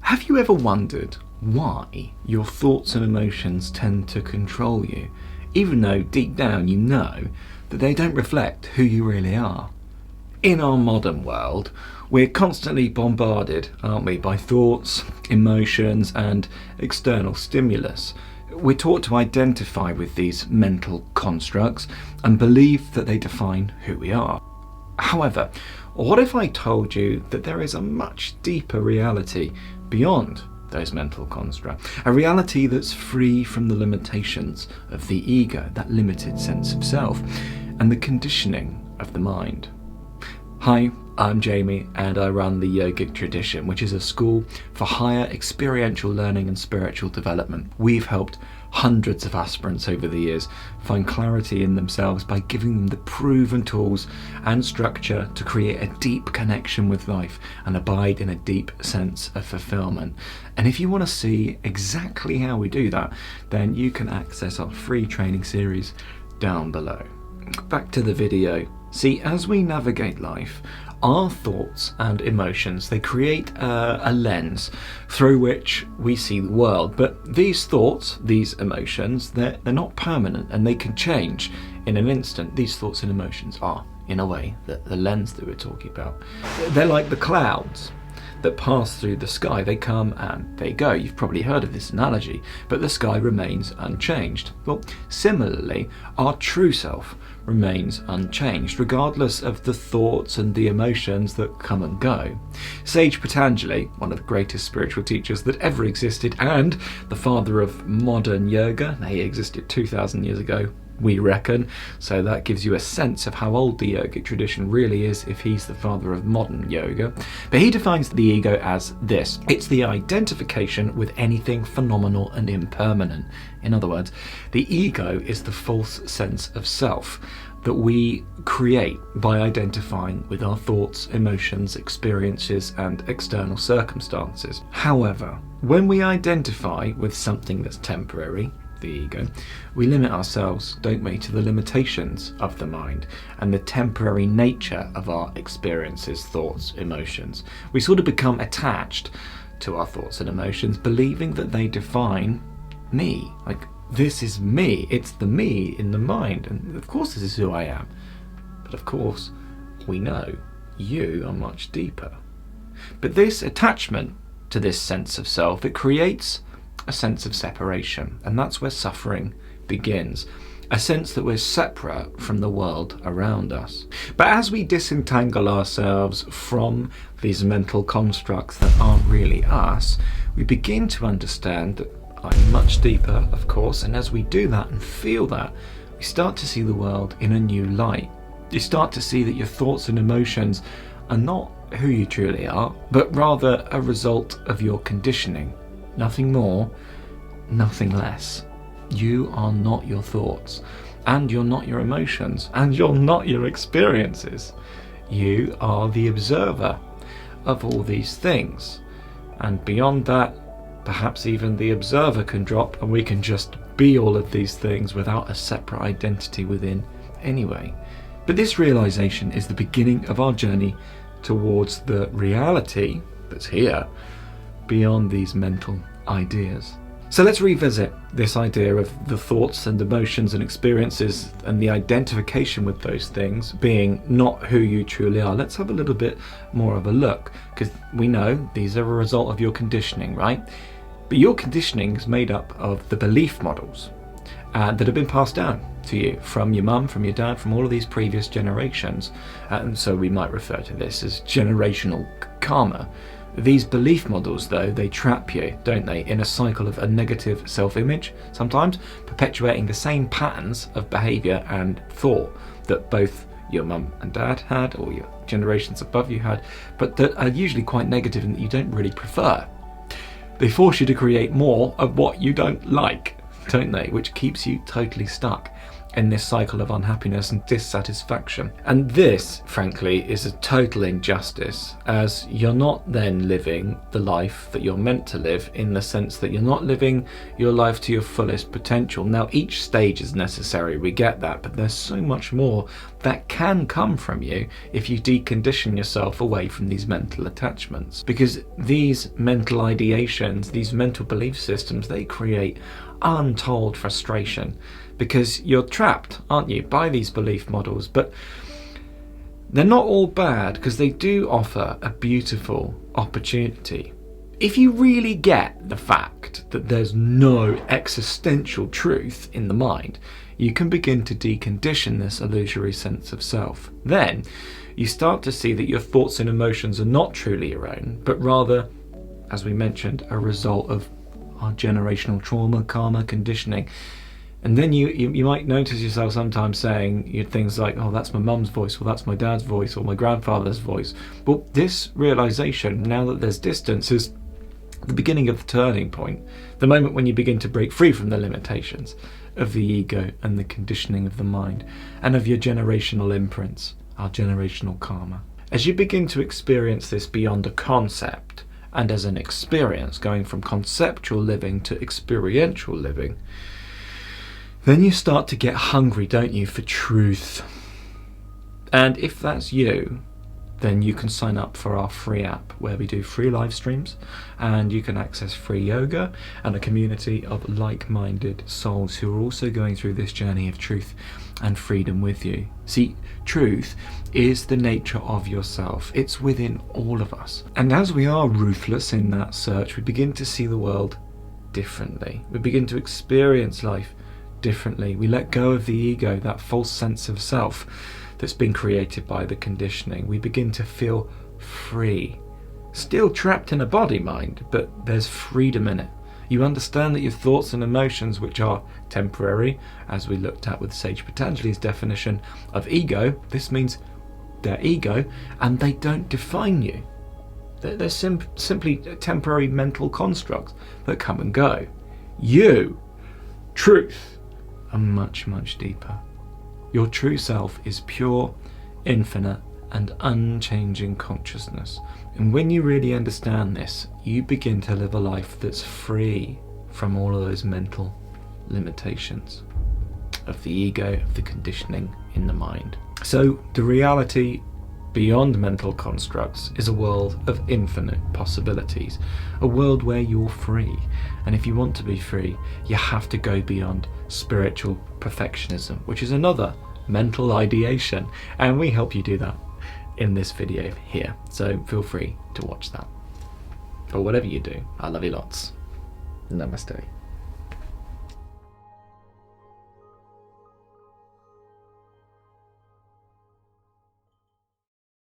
Have you ever wondered why your thoughts and emotions tend to control you, even though deep down you know that they don't reflect who you really are? In our modern world, we're constantly bombarded, aren't we, by thoughts, emotions, and external stimulus. We're taught to identify with these mental constructs and believe that they define who we are. However, what if I told you that there is a much deeper reality beyond those mental constructs? A reality that's free from the limitations of the ego, that limited sense of self, and the conditioning of the mind. Hi, I'm Jamie, and I run the Yogic tradition, which is a school for higher experiential learning and spiritual development. We've helped hundreds of aspirants over the years find clarity in themselves by giving them the proven tools and structure to create a deep connection with life and abide in a deep sense of fulfillment. And if you want to see exactly how we do that, then you can access our free training series down below. Back to the video. See, as we navigate life, our thoughts and emotions, they create a lens through which we see the world. But these thoughts, these emotions, they're not permanent, and they can change in an instant. These thoughts and emotions are, in a way, the lens that we're talking about. They're like the clouds that pass through the sky. They come and they go. You've probably heard of this analogy, but the sky remains unchanged. Well, similarly, our true self remains unchanged, regardless of the thoughts and the emotions that come and go. Sage Patanjali, one of the greatest spiritual teachers that ever existed, and the father of modern yoga, he existed 2,000 years ago, we reckon, so that gives you a sense of how old the yogic tradition really is if he's the father of modern yoga. But he defines the ego as this: it's the identification with anything phenomenal and impermanent. In other words, the ego is the false sense of self that we create by identifying with our thoughts, emotions, experiences, and external circumstances. However, when we identify with something that's temporary, the ego, we limit ourselves, don't we, to the limitations of the mind and the temporary nature of our experiences, thoughts, emotions. We sort of become attached to our thoughts and emotions, believing that they define me. Like, this is me, it's the me in the mind, and of course this is who I am. But of course, we know you are much deeper. But this attachment to this sense of self, it creates a sense of separation, and that's where suffering begins. A sense that we're separate from the world around us. But as we disentangle ourselves from these mental constructs that aren't really us, we begin to understand that I'm much deeper, of course, and as we do that and feel that, we start to see the world in a new light. You start to see that your thoughts and emotions are not who you truly are, but rather a result of your conditioning. Nothing more, nothing less. You are not your thoughts, and you're not your emotions, and you're not your experiences. You are the observer of all these things. And beyond that, perhaps even the observer can drop, and we can just be all of these things without a separate identity within anyway. But this realization is the beginning of our journey towards the reality that's here, beyond these mental ideas. So let's revisit this idea of the thoughts and emotions and experiences and the identification with those things being not who you truly are. Let's have a little bit more of a look, because we know these are a result of your conditioning, right? But your conditioning is made up of the belief models that have been passed down to you from your mum, from your dad, from all of these previous generations. And so we might refer to this as generational karma. These belief models, though, they trap you, don't they, in a cycle of a negative self-image, sometimes perpetuating the same patterns of behaviour and thought that both your mum and dad had, or your generations above you had, but that are usually quite negative and that you don't really prefer. They force you to create more of what you don't like, don't they, which keeps you totally stuck. in this cycle of unhappiness and dissatisfaction. And this, frankly, is a total injustice, as you're not then living the life that you're meant to live, in the sense that you're not living your life to your fullest potential. Now, each stage is necessary, we get that, but there's so much more that can come from you if you decondition yourself away from these mental attachments. Because these mental ideations, these mental belief systems, they create untold frustration, because you're trapped, aren't you, by these belief models. But they're not all bad, because they do offer a beautiful opportunity. If you really get the fact that there's no existential truth in the mind, you can begin to decondition this illusory sense of self. Then you start to see that your thoughts and emotions are not truly your own, but rather, as we mentioned, a result of our generational trauma, karma, conditioning. And then you might notice yourself sometimes saying things like, oh, that's my mum's voice, or that's my dad's voice, or my grandfather's voice. Well, this realization, now that there's distance, is the beginning of the turning point, the moment when you begin to break free from the limitations of the ego and the conditioning of the mind, and of your generational imprints, our generational karma. As you begin to experience this beyond a concept, and as an experience, going from conceptual living to experiential living, then you start to get hungry, don't you, for truth. And if that's you, then you can sign up for our free app, where we do free live streams, and you can access free yoga and a community of like-minded souls who are also going through this journey of truth and freedom with you. See, truth is the nature of yourself. It's within all of us. And as we are ruthless in that search, we begin to see the world differently. We begin to experience life differently. We let go of the ego, that false sense of self that's been created by the conditioning. We begin to feel free. Still trapped in a body mind, but there's freedom in it. You understand that your thoughts and emotions, which are temporary, as we looked at with Sage Patanjali's definition of ego, this means they're ego and they don't define you. They're simply temporary mental constructs that come and go. You, truth, are much, much deeper. Your true self is pure, infinite, and unchanging consciousness. And when you really understand this, you begin to live a life that's free from all of those mental limitations of the ego, of the conditioning in the mind. So the reality beyond mental constructs is a world of infinite possibilities, a world where you're free. And if you want to be free, you have to go beyond spiritual perfectionism, which is another mental ideation, and we help you do that in this video here. So feel free to watch that. Or whatever you do, I love you lots. Namaste.